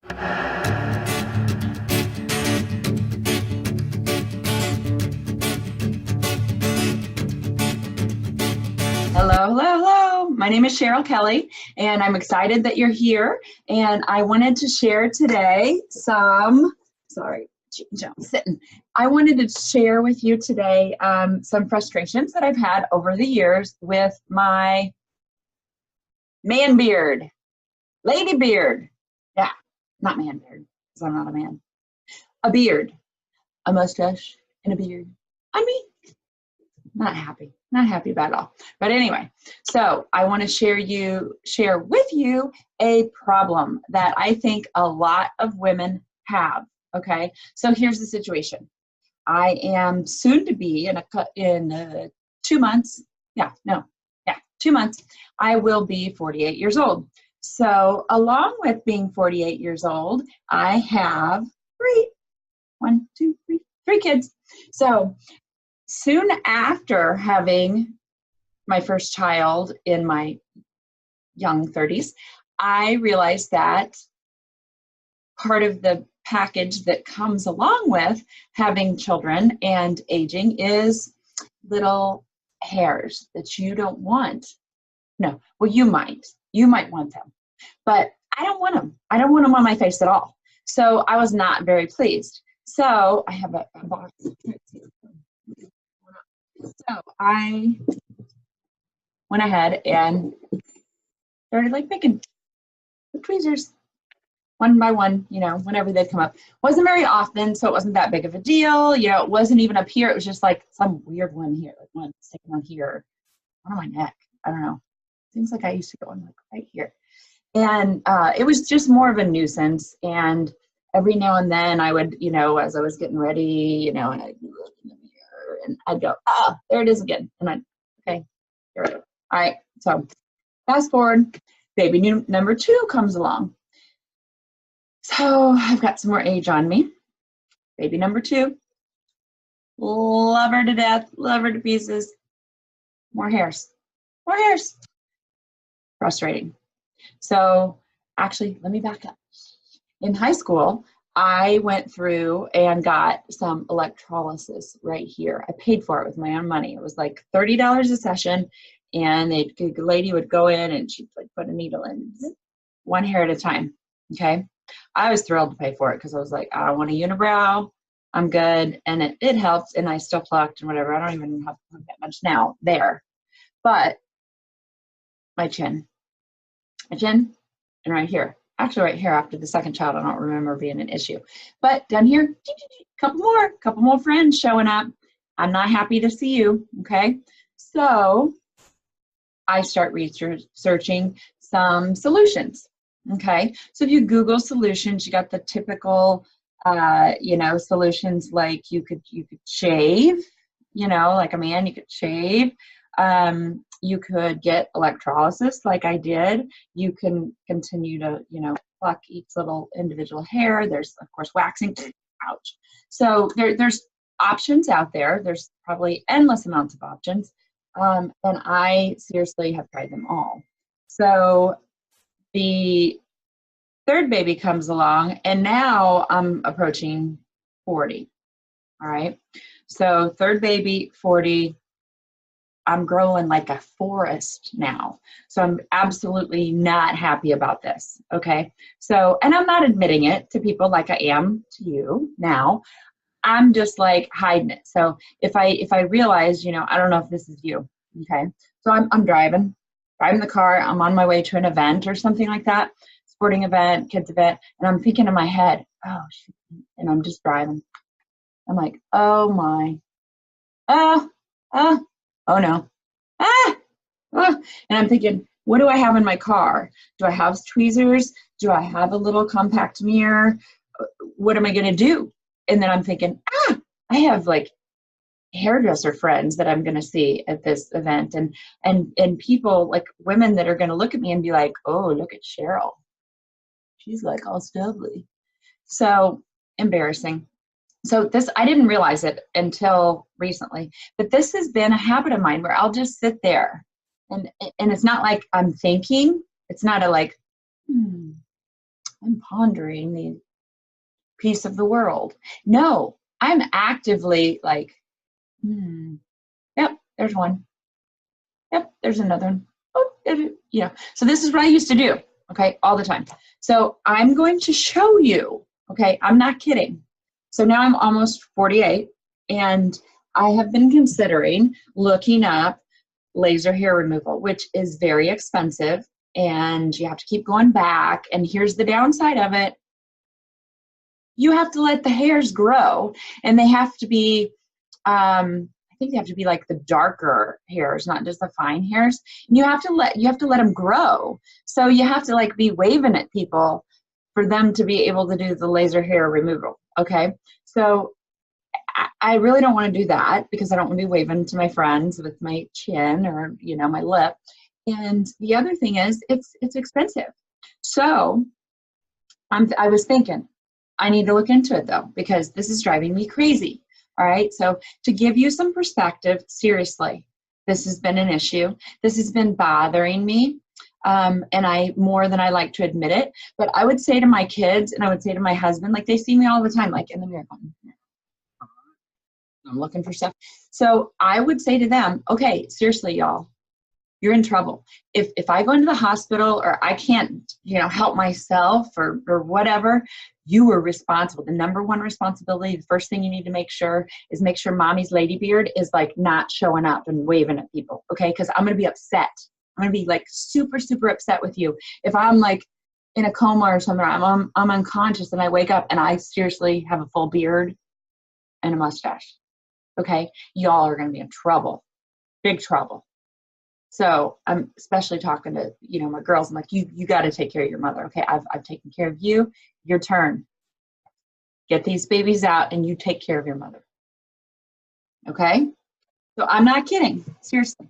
Hello, hello, hello. My name is Cheryl Kelly, and I'm excited that you're here. And I wanted to share today some some frustrations that I've had over the years with my man beard, lady beard. Yeah, not man beard, because I'm not a man. A beard, a mustache, and a beard. I mean, not happy about it all. But anyway, so I want to share with you a problem that I think a lot of women have. Okay, so here's the situation. I am soon to be in 2 months. 2 months. I will be 48 years old. So along with being 48 years old, I have three kids. So soon after having my first child in my young 30s, I realized that part of the package that comes along with having children and aging is little hairs that you don't want. No, well, you might want them, but I don't want them. I don't want them on my face at all. So I was not very pleased. So I have a box. So I went ahead and started picking the tweezers one by one, whenever they'd come up. Wasn't very often, so it wasn't that big of a deal. It wasn't even up here. It was just some weird one here, one sticking on here, one on my neck. I don't know. Seems like I used to go in right here. And it was just more of a nuisance. And every now and then I would, as I was getting ready, and I'd look in the mirror and I'd go, there it is again. And okay, here we go. All right, so fast forward, baby number 2 comes along. So I've got some more age on me. Baby number 2, love her to death, love her to pieces. More hairs. Frustrating. So actually, let me back up. In high school, I went through and got some electrolysis right here. I paid for it with my own money. It was like $30 a session, and the lady would go in and she'd put a needle in, one hair at a time. Okay, I was thrilled to pay for it because I was like, I don't want a unibrow. I'm good, and it helped, and I still plucked and whatever. I don't even have to pluck that much now there, but my chin, and right here. Actually, right here after the second child, I don't remember being an issue. But down here, couple more friends showing up. I'm not happy to see you, okay? So I start researching some solutions, okay? So if you Google solutions, you got the typical, solutions like you could shave, like a man, you could shave. You could get electrolysis like I did. You can continue to, pluck each little individual hair. There's, of course, waxing. Ouch. So there's options out there. There's probably endless amounts of options. And I seriously have tried them all. So the third baby comes along, and now I'm approaching 40. All right. So third baby, 40. I'm growing like a forest now. So I'm absolutely not happy about this, okay? So, and I'm not admitting it to people like I am to you now. I'm just hiding it. So if I realize, I don't know if this is you, okay? So I'm driving the car. I'm on my way to an event or something like that, sporting event, kids event, and I'm thinking in my head, oh, shoot, and I'm just driving. I'm like, oh my, oh no, and I'm thinking, what do I have in my car? Do I have tweezers? Do I have a little compact mirror? What am I going to do? And then I'm thinking, I have hairdresser friends that I'm going to see at this event, and people, women that are going to look at me and be like, oh, look at Cheryl. She's all stubbly. So embarrassing. So this, I didn't realize it until recently, but this has been a habit of mine where I'll just sit there and it's not like I'm thinking. It's not I'm pondering the peace of the world. No, I'm actively like, yep, there's one. Yep, there's another one. Oh, so this is what I used to do, okay, all the time. So I'm going to show you, okay, I'm not kidding. So now I'm almost 48, and I have been considering looking up laser hair removal, which is very expensive, and you have to keep going back. And here's the downside of it. You have to let the hairs grow, and they have to be, I think they have to be like the darker hairs, not just the fine hairs. And you have to let them grow. So you have to like be waving at people for them to be able to do the laser hair removal. Okay. So I really don't want to do that because I don't want to be waving to my friends with my chin or, my lip. And the other thing is it's expensive. So I was thinking I need to look into it though, because this is driving me crazy. All right. So to give you some perspective, seriously, this has been an issue. This has been bothering me. And more than I like to admit it, but I would say to my kids and I would say to my husband, like they see me all the time, like in the mirror, I'm looking for stuff. So I would say to them, okay, seriously, y'all, you're in trouble. If I go into the hospital or I can't, help myself or whatever, you were responsible. The number one responsibility, the first thing you need to make sure mommy's lady beard is like not showing up and waving at people. Okay. Because I'm going to be upset. I'm going to be like super, super upset with you. If I'm like in a coma or something, I'm unconscious and I wake up and I seriously have a full beard and a mustache. Okay. Y'all are going to be in trouble, big trouble. So I'm especially talking to, my girls. I'm like, you got to take care of your mother. Okay. I've taken care of you. Your turn. Get these babies out and you take care of your mother. Okay. So I'm not kidding. Seriously.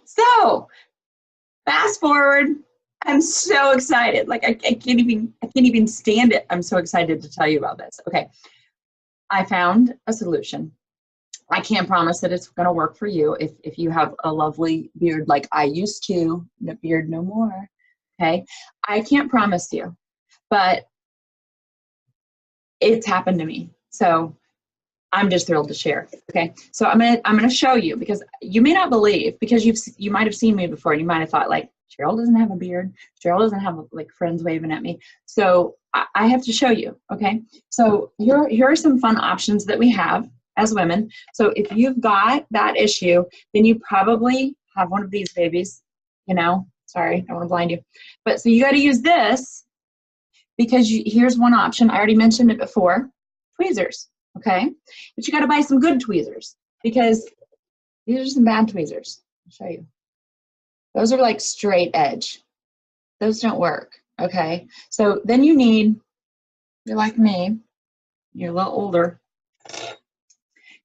So fast forward, I'm so excited. Like I can't even stand it. I'm so excited to tell you about this. Okay. I found a solution. I can't promise that it's going to work for you if you have a lovely beard like I used to, no beard no more. Okay. I can't promise you, but it's happened to me. So I'm just thrilled to share. Okay. So I'm going to show you because you may not believe, because you might have seen me before and you might have thought like, Cheryl doesn't have a beard. Cheryl doesn't have like friends waving at me. So I have to show you. Okay. So here are some fun options that we have as women. So if you've got that issue, then you probably have one of these babies, sorry, I don't want to blind you. But so you got to use this because here's one option. I already mentioned it before, tweezers. Okay. But you got to buy some good tweezers because these are some bad tweezers. I'll show you. Those are like straight edge. Those don't work. Okay. So then you're like me, you're a little older.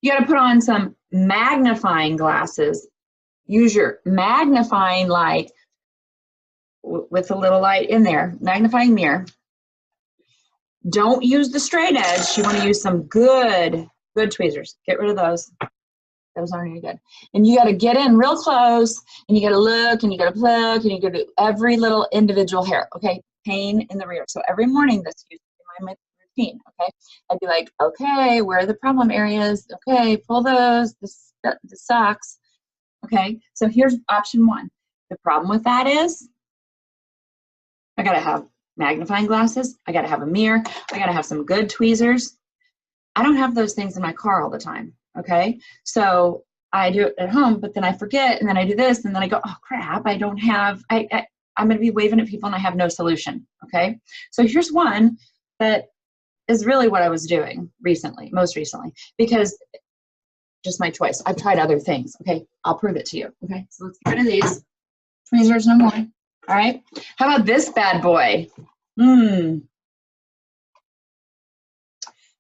You got to put on some magnifying glasses. Use your magnifying light with a little light in there, magnifying mirror. Don't use the straight edge. You want to use some good tweezers. Get rid of those. Those aren't any good. And you got to get in real close and you got to look and you got to pluck and you got to do every little individual hair. Okay. Pain in the rear. So every morning this used to be my routine. Okay. I'd be like, okay, where are the problem areas? Okay. Pull those. This sucks. Okay. So here's option one. The problem with that is I got to have magnifying glasses. I got to have a mirror. I got to have some good tweezers. I don't have those things in my car all the time. Okay. So I do it at home, but then I forget and then I do this and then I go, oh crap, I'm going to be waving at people and I have no solution. Okay. So here's one that is really what I was doing most recently, because just my choice. I've tried other things. Okay. I'll prove it to you. Okay. So let's get rid of these tweezers no more. All right. How about this bad boy?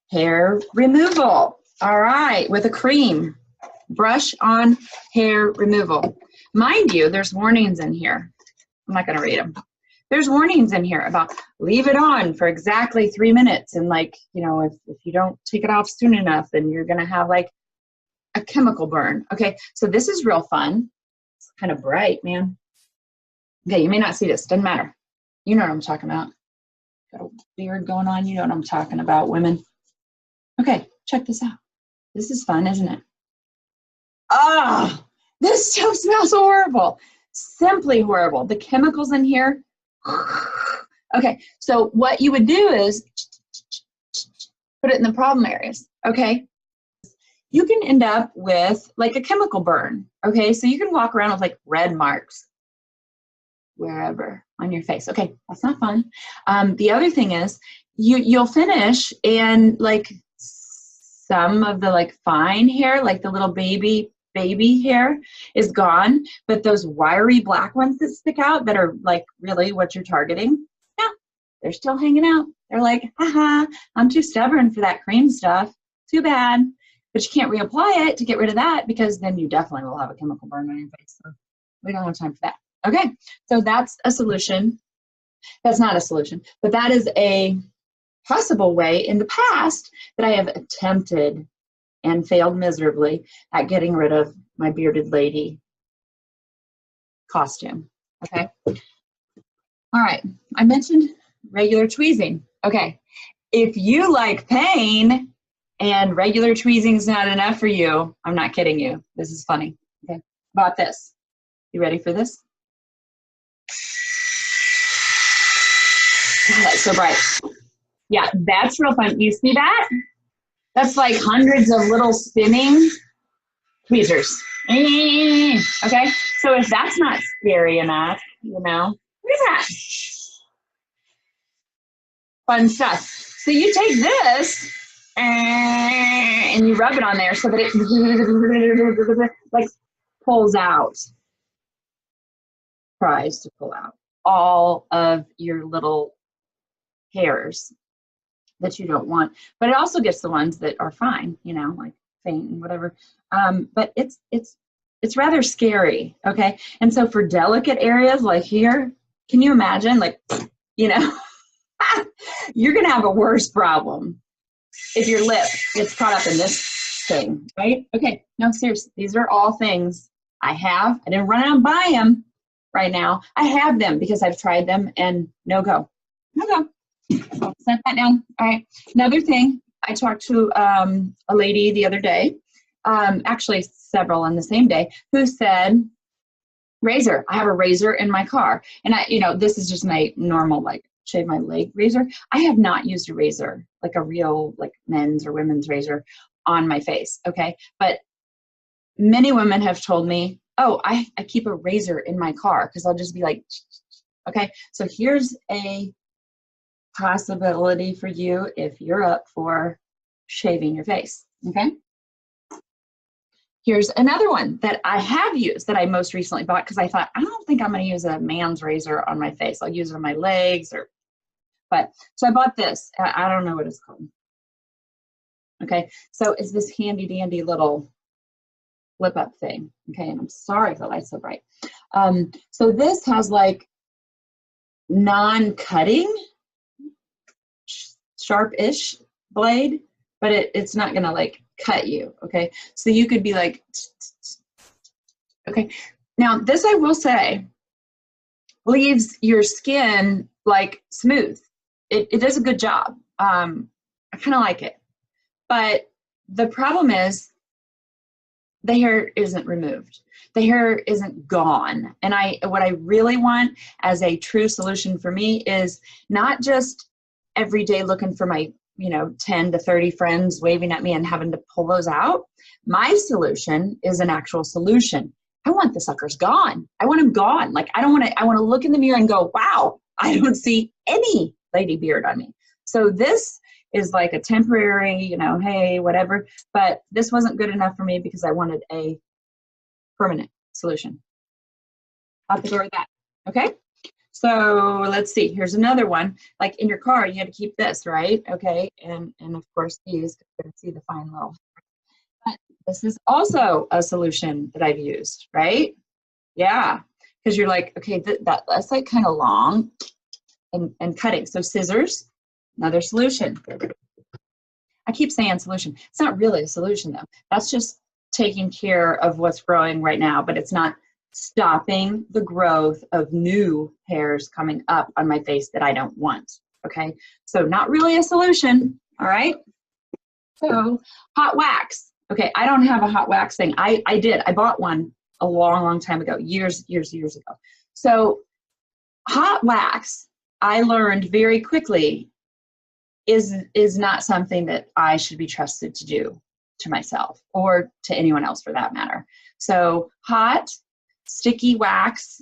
Hair removal. All right, with a cream, brush on hair removal. Mind you, there's warnings in here. I'm not going to read them. There's warnings in here about leave it on for exactly 3 minutes. And like, if you don't take it off soon enough, then you're going to have like a chemical burn. Okay, so this is real fun. It's kind of bright, man. Okay, you may not see this, doesn't matter. You know what I'm talking about. Got a beard going on. You know what I'm talking about, women. Okay, check this out. This is fun, isn't it? Ah, this stuff smells horrible. Simply horrible. The chemicals in here. Okay, so what you would do is put it in the problem areas, okay? You can end up with like a chemical burn, okay? So you can walk around with like red marks wherever on your face. Okay, that's not fun. The other thing is you'll finish and like some of the like fine hair, like the little baby hair is gone, but those wiry black ones that stick out that are like really what you're targeting, yeah, they're still hanging out. They're like, haha, I'm too stubborn for that cream stuff. Too bad. But you can't reapply it to get rid of that because then you definitely will have a chemical burn on your face. So we don't have time for that. Okay, so that's a solution. That's not a solution, but that is a possible way in the past that I have attempted and failed miserably at getting rid of my bearded lady costume. Okay. All right. I mentioned regular tweezing. Okay. If you like pain and regular tweezing is not enough for you, I'm not kidding you. This is funny. Okay. About this. You ready for this? Oh, that's so bright. Yeah, that's real fun. You see that? That's like hundreds of little spinning tweezers. Okay, so if that's not scary enough, you know, look at that. Fun stuff. So you take this and you rub it on there so that it like pulls out, tries to pull out all of your little hairs that you don't want, but it also gets the ones that are fine, you know, like faint and whatever. But it's rather scary, okay? And so for delicate areas like here, can you imagine, like, you know, you're gonna have a worse problem if your lip gets caught up in this thing, right? Okay, no, seriously, these are all things I have. I didn't run out and buy them right now. I have them because I've tried them and no go. No go. I'll set that down. All right. Another thing, I talked to a lady the other day, actually several on the same day, who said, razor. I have a razor in my car. And I, you know, this is just my normal, like, shave my leg razor. I have not used a razor, like a real, like, men's or women's razor on my face, okay? But many women have told me, oh, I keep a razor in my car because I'll just be like, okay? So here's a possibility for you if you're up for shaving your face, okay? Here's another one that I have used that I most recently bought because I thought, I don't think I'm going to use a man's razor on my face. I'll use it on my legs but so I bought this. I don't know what it's called. Okay, so it's this handy dandy little flip up thing. Okay, and I'm sorry if the light's so bright. So this has like non-cutting, sharp-ish blade, but it's not gonna like cut you, okay? So you could be like, okay. Now this I will say leaves your skin like smooth. It does a good job. I kind of like it, but the problem is the hair isn't removed. The hair isn't gone. And what I really want as a true solution for me is not just every day looking for my, 10 to 30 friends waving at me and having to pull those out. My solution is an actual solution. I want the suckers gone. I want them gone. Like, I want to look in the mirror and go, wow, I don't see any lady beard on me. So this is like a temporary, hey, whatever. But this wasn't good enough for me because I wanted a permanent solution. Out the door with that. Okay. So let's see. Here's another one. Like in your car, you had to keep this, right? Okay. And of course these, you can see the fine little. But this is also a solution that I've used, right? Yeah. Because you're like, okay, that's like kind of long and cutting. So scissors, another solution. I keep saying solution. It's not really a solution though. That's just taking care of what's growing right now, but it's not stopping the growth of new hairs coming up on my face that I don't want, okay? So not really a solution, all right? So hot wax. Okay, I don't have a hot wax thing. I did. I bought one a long, long time ago, years ago. So hot wax, I learned very quickly, is not something that I should be trusted to do to myself or to anyone else for that matter. So hot, sticky wax,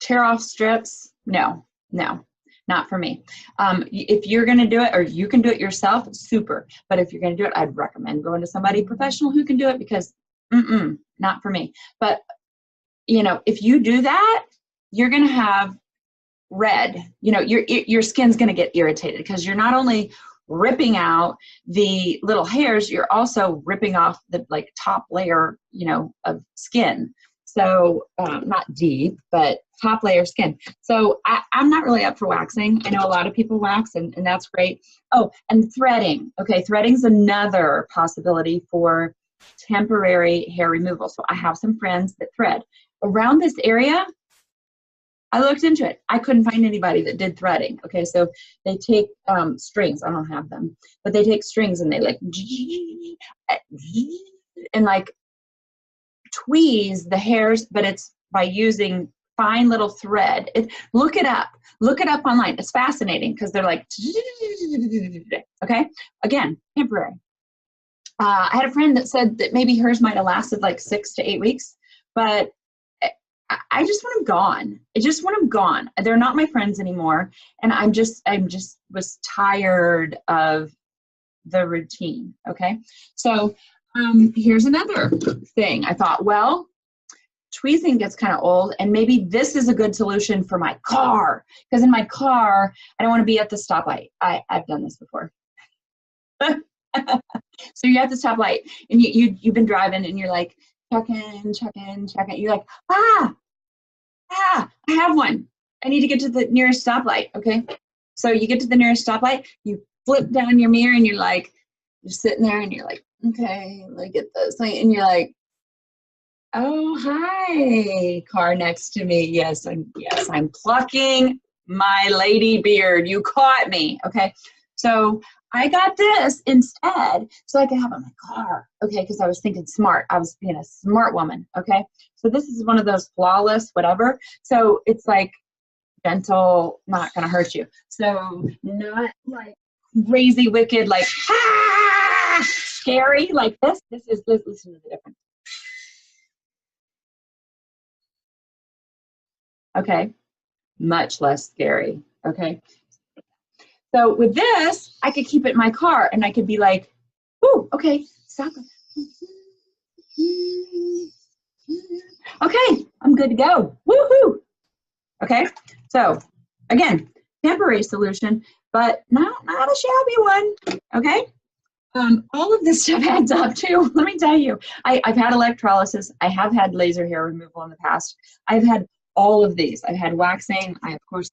tear off strips, no, not for me. If you're going to do it, or you can do it yourself, super. But if you're going to do it, I'd recommend going to somebody professional who can do it, because not for me. But, you know, if you do that, you're going to have red. You know, your skin's going to get irritated, because you're not only ripping out the little hairs, you're also ripping off the like top layer, you know, of skin. So not deep, but top layer skin. So I'm not really up for waxing. I know a lot of people wax, and that's great. Oh, and threading. Okay, threading's another possibility for temporary hair removal. So I have some friends that thread. Around this area, I looked into it. I couldn't find anybody that did threading. Okay, so they take strings. I don't have them, but they take strings and they like, and like tweeze the hairs, but it's by using fine little thread. Look it up online. It's fascinating, because they're like, okay, again, temporary. I had a friend that said that maybe hers might have lasted like 6 to 8 weeks, but I just want them gone. I just want them gone. They're not my friends anymore, and I'm just was tired of the routine. Okay, so here's another thing. I thought, well, tweezing gets kind of old, and maybe this is a good solution for my car, because in my car, I don't want to be at the stoplight. I've done this before. So you're at the stoplight, and you've been driving, and you're like, checking. You're like, I have one. I need to get to the nearest stoplight, okay? So you get to the nearest stoplight, you flip down your mirror, and you're like, you're sitting there, and you're like, okay, look at this thing, and you're like, oh, hi, car next to me. Yes, I'm plucking my lady beard. You caught me, okay? So I got this instead so I could have it in my car, okay, because I was thinking smart. I was being a smart woman, okay? So this is one of those flawless whatever. So it's like gentle, not going to hurt you. So not like crazy, wicked, like, scary like this. Listen to the difference. Okay, much less scary, okay? So with this, I could keep it in my car, and I could be like, ooh, okay, stop. Okay, I'm good to go. Woohoo! Okay, so again, temporary solution, but not a shabby one, okay? All of this stuff adds up too. Let me tell you, I've had electrolysis. I have had laser hair removal in the past. I've had all of these. I've had waxing. I, of course,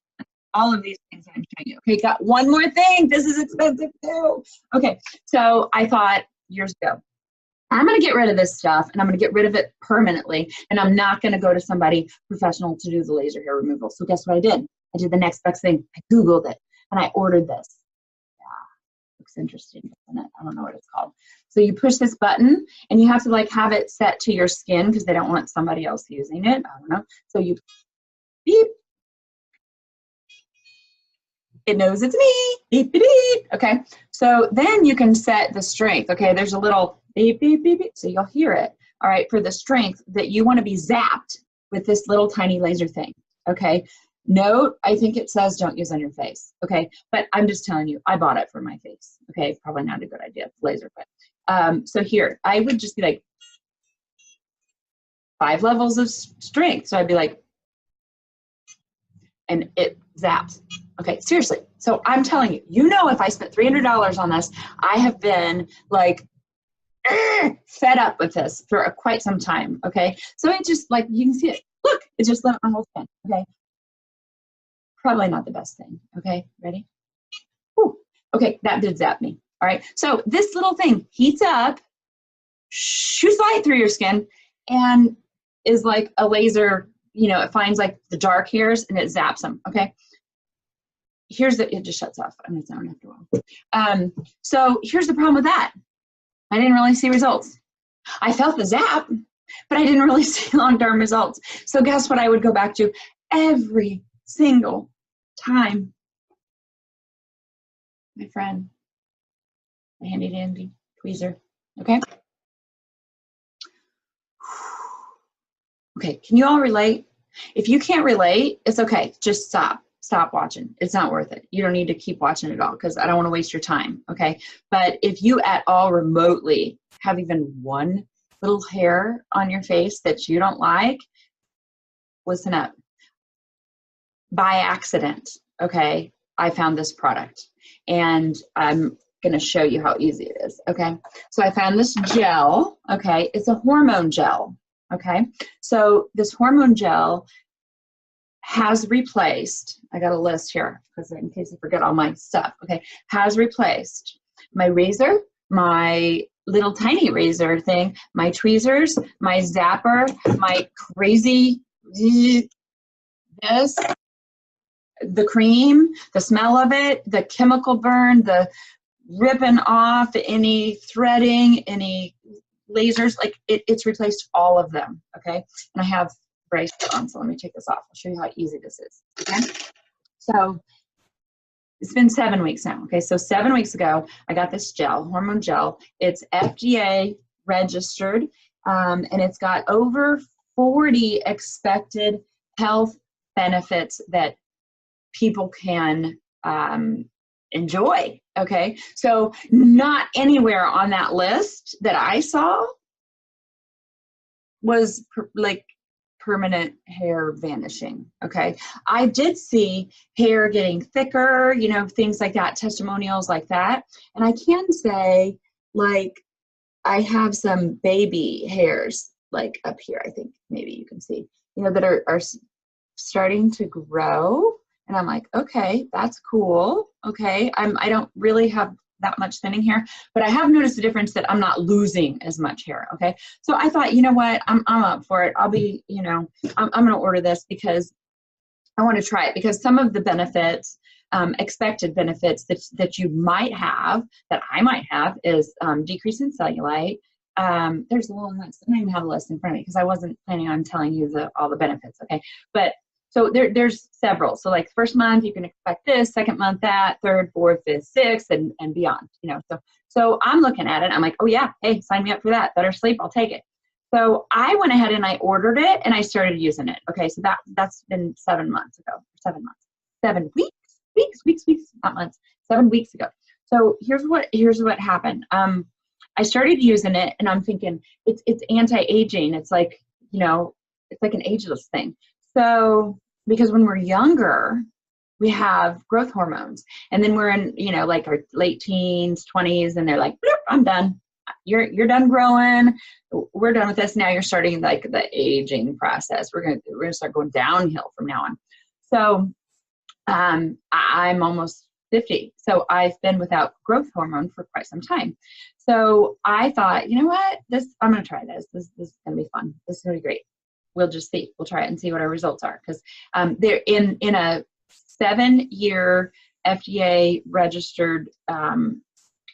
all of these things I'm showing you. Okay, got one more thing. This is expensive too. Okay, so I thought years ago, I'm going to get rid of this stuff, and I'm going to get rid of it permanently, and I'm not going to go to somebody professional to do the laser hair removal. So guess what I did? I did the next best thing. I Googled it, and I ordered this. Looks interesting, doesn't it? I don't know what it's called. So you push this button, and you have to like have it set to your skin, because they don't want somebody else using it. I don't know. So you beep. It knows it's me. Beep, beep, beep. Okay. So then you can set the strength. Okay. There's a little beep, beep, beep, beep. So you'll hear it. All right. For the strength that you want to be zapped with this little tiny laser thing. Okay. Note, I think it says don't use on your face. Okay. But I'm just telling you, I bought it for my face. Okay. Probably not a good idea. Laser, but so here, I would just be like 5 levels of strength. So I'd be like, and it zaps. Okay, seriously. So I'm telling you, you know, if I spent $300 on this, I have been like fed up with this for quite some time. Okay, so it just like, you can see it. Look, it just lit my whole skin. Okay, probably not the best thing. Okay, ready? Whew. Okay, that did zap me. All right, so this little thing heats up, shoots light through your skin, and is like a laser, you know, it finds like the dark hairs and it zaps them, okay? It just shuts off on its own after a while. So here's the problem with that. I didn't really see results. I felt the zap, but I didn't really see long-term results. So guess what I would go back to every single time? My friend, my handy dandy tweezer, okay? Okay, can you all relate? If you can't relate, it's okay, just stop watching. It's not worth it. You don't need to keep watching it all because I don't want to waste your time, okay? But if you at all remotely have even one little hair on your face that you don't like, listen up. By accident, okay, I found this product and I'm gonna show you how easy it is, okay? So I found this gel, okay? It's a hormone gel, okay? So this hormone gel has replaced, I got a list here because in case I forget all my stuff, okay, has replaced my razor, my little tiny razor thing, my tweezers, my zapper, my crazy this, the cream, the smell of it, the chemical burn, the ripping off any threading, any lasers, like it's replaced all of them, okay? And I have bracelet on, so let me take this off. I'll show you how easy this is, okay? So it's been 7 weeks now, okay? So 7 weeks ago, I got this gel, hormone gel. It's FDA registered, and it's got over 40 expected health benefits that people can enjoy, okay? So not anywhere on that list that I saw was like permanent hair vanishing, okay? I did see hair getting thicker, you know, things like that, testimonials like that. And I can say, like, I have some baby hairs, like up here, I think maybe you can see, you know, that are starting to grow. And I'm like, okay, that's cool. Okay, I don't really have that much thinning hair, but I have noticed a difference that I'm not losing as much hair. Okay, so I thought, you know what, I'm up for it. I'll be, you know, I'm going to order this because I want to try it, because some of the benefits, expected benefits that you might have, that I might have, is decrease in cellulite. There's a little list. I don't even have a list in front of me because I wasn't planning on telling you all the benefits. Okay, but so there's several. So like first month, you can expect this, second month that, third, fourth, fifth, sixth, and beyond, you know. So I'm looking at it. I'm like, oh yeah, hey, sign me up for that. Better sleep, I'll take it. So I went ahead and I ordered it and I started using it. Okay, so that's been 7 months ago, 7 months, 7 weeks, not months, 7 weeks ago. So here's what happened. I started using it and I'm thinking it's anti-aging. It's like, you know, it's like an ageless thing. So because when we're younger, we have growth hormones, and then we're in, you know, like our late teens, 20s, and they're like, I'm done. You're done growing. We're done with this. Now you're starting like the aging process. We're gonna start going downhill from now on. So I'm almost 50. So I've been without growth hormone for quite some time. So I thought, you know what, I'm gonna try this. This is gonna be fun. This is gonna be great. We'll just see. We'll try it and see what our results are, because they're in a 7-year FDA registered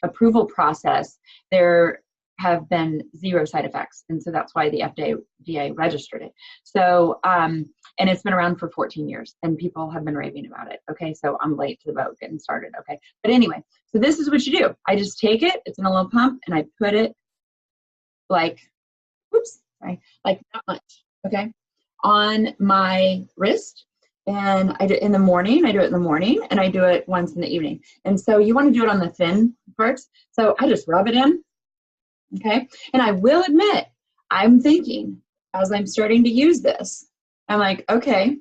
approval process. There have been 0 side effects, and so that's why the FDA registered it. So and it's been around for 14 years, and people have been raving about it. Okay, so I'm late to the boat getting started. Okay, but anyway, so this is what you do. I just take it. It's in a little pump, and I put it like, like that much. Okay, on my wrist, and I do it in the morning. I do it in the morning, and I do it once in the evening. And so you want to do it on the thin parts. So I just rub it in. Okay, and I will admit, I'm thinking as I'm starting to use this, I'm like, okay.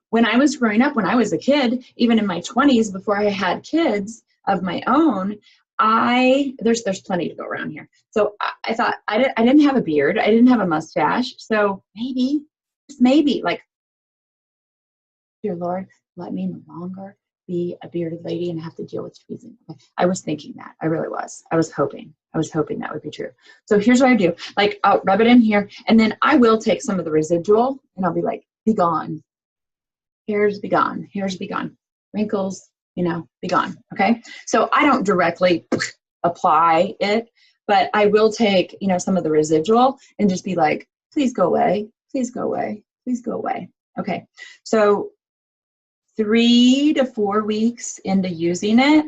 When I was growing up, when I was a kid, even in my 20s, before I had kids of my own, there's plenty to go around here. So I thought I didn't have a beard. I didn't have a mustache. So maybe, just maybe, like, dear Lord, let me no longer be a bearded lady and have to deal with tweezing. Okay. I was thinking that. I really was. I was hoping that would be true. So here's what I do. Like, I'll rub it in here, and then I will take some of the residual, and I'll be like, be gone. Hairs, be gone. Hairs, be gone. Wrinkles, you know, be gone. Okay. So I don't directly apply it, but I will take, you know, some of the residual and just be like, please go away. Please go away. Please go away. Okay. So 3 to 4 weeks into using it,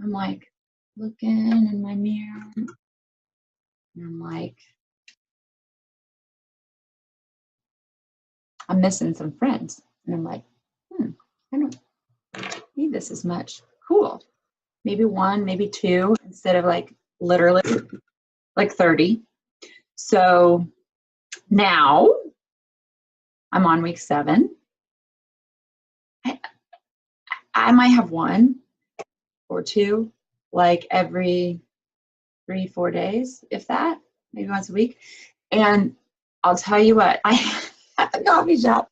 I'm like looking in my mirror, and I'm like, I'm missing some friends. And I'm like, I don't need this as much. Cool. Maybe 1, maybe 2, instead of like literally like 30. So now I'm on week 7. I might have 1 or 2, like every 3-4 days, if that, maybe once a week. And I'll tell you what, I at the coffee shop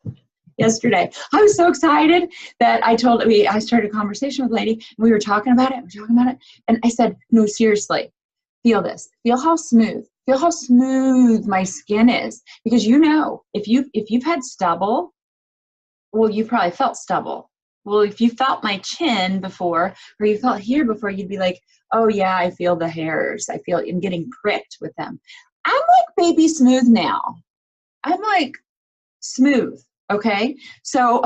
yesterday, I was so excited that I started a conversation with a lady, and we were talking about it, and I said, no, seriously, feel this, feel how smooth my skin is, because you know, if you've had stubble, well, you probably felt stubble. Well, if you felt my chin before, or you felt here before, you'd be like, oh yeah, I feel the hairs, I'm getting pricked with them. I'm like baby smooth now. I'm like smooth. Okay, so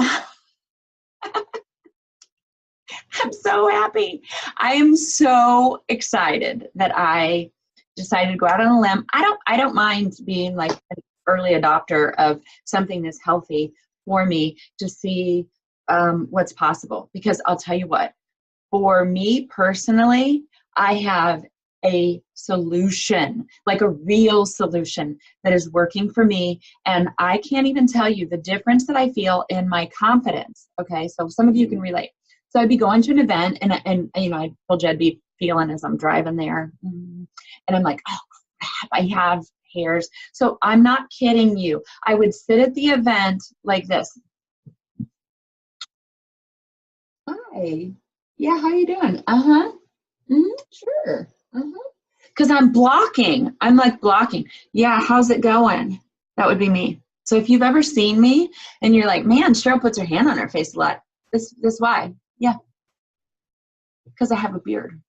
I'm so happy. I am so excited that I decided to go out on a limb. I don't mind being like an early adopter of something that's healthy for me to see what's possible. Because I'll tell you what, for me personally, I have a solution, like a real solution that is working for me. And I can't even tell you the difference that I feel in my confidence. Okay. So some of you can relate. So I'd be going to an event, and you know, I told you I'd be feeling as I'm driving there. And I'm like, oh crap, I have hairs. So I'm not kidding you. I would sit at the event like this. Hi. Yeah, how you doing? Sure. Because I'm blocking. I'm like blocking. Yeah, how's it going? That would be me. So if you've ever seen me and you're like, man, Cheryl puts her hand on her face a lot. This why? Yeah. Because I have a beard.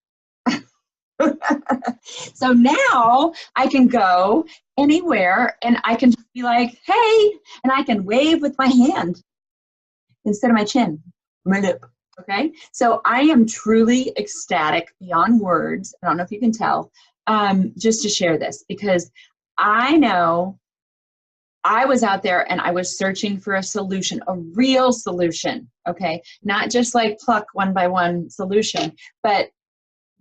So now I can go anywhere and I can just be like, hey, and I can wave with my hand instead of my chin, my lip. Okay, so I am truly ecstatic beyond words. I don't know if you can tell, just to share this, because I know I was out there and I was searching for a solution, a real solution, okay? Not just like pluck one by one solution, but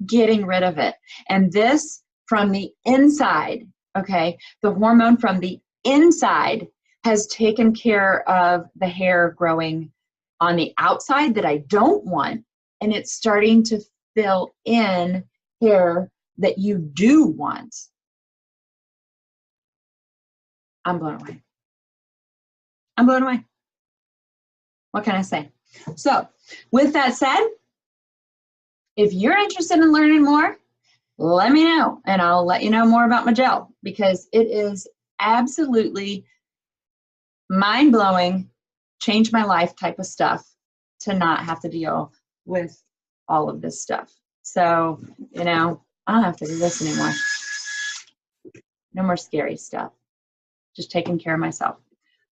getting rid of it. And this from the inside, okay? The hormone from the inside has taken care of the hair growing on the outside that I don't want, and it's starting to fill in hair that you do want. I'm blown away. I'm blown away. What can I say? So with that said, if you're interested in learning more, let me know, and I'll let you know more about my gel, because it is absolutely mind-blowing, change my life type of stuff to not have to deal with all of this stuff. So, you know, I don't have to do this anymore. No more scary stuff. Just taking care of myself.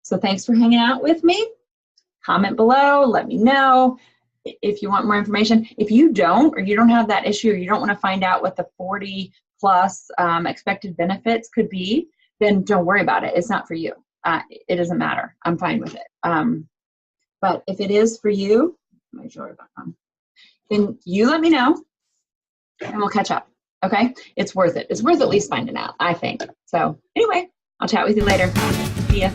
So thanks for hanging out with me. Comment below, let me know if you want more information. If you don't, or you don't have that issue, or you don't want to find out what the 40 plus expected benefits could be, then don't worry about it. It's not for you. It doesn't matter. I'm fine with it. But if it is for you, then you let me know and we'll catch up. Okay? It's worth it. It's worth at least finding out, I think. So anyway, I'll chat with you later. See ya.